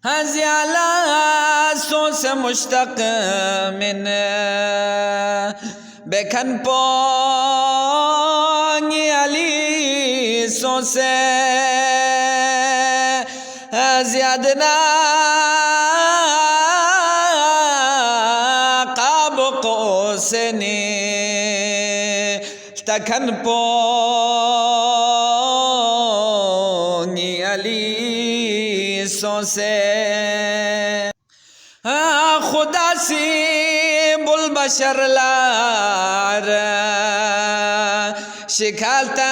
हज़ियाला सो से मुश्तक मिन बेखन पोंगी अली सो से ज़ियादना काब क़ौसैनी तखन पोंगी अली सो से खुदा सी बुलबशर लार शिखालतन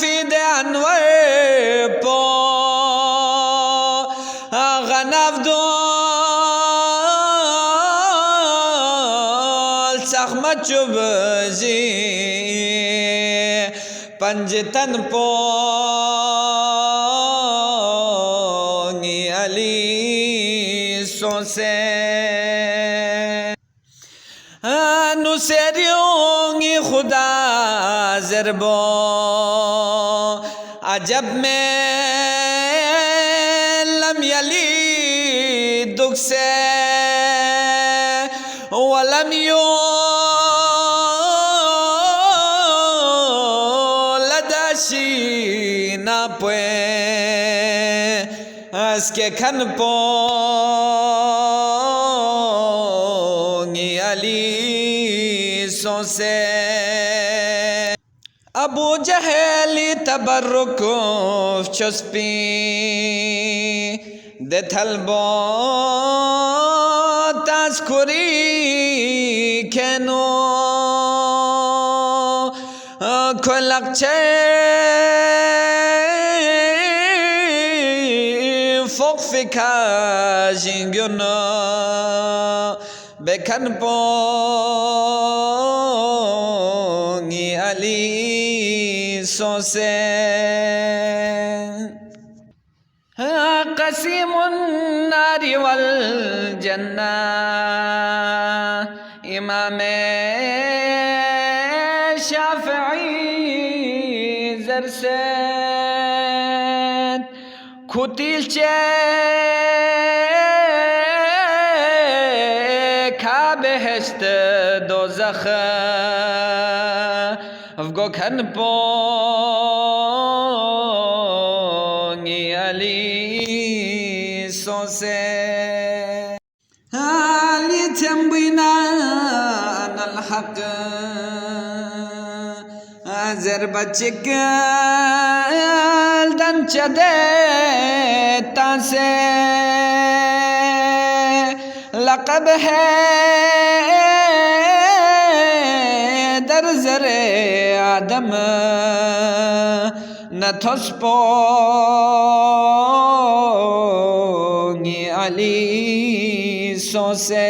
फिद अनवर पो गनवदोल सखमत चुबजी पंजतन पो अली सो से नुसेरियोंगी खुदा ज़रबो अजब में लम यली दुख से वलम लदशी ना पे के खन पोंगी अली सो से अबू जहली तबरुक चुस्पी दे थलबो तस्कुरी खेनो खुलक छे Fika jingyono bekan pongi ali so se qasimun nari wal jannah imam shafi'i zarse खुतिलचे खा बेहश्त दोज़ख अफ़गो खन पोंगी अली सो से अली तंबिना नल हक अज़र बच्चिक दन चदे तासे लक़ब है दर ज़रे आदम न थोस पोंगी अली सो से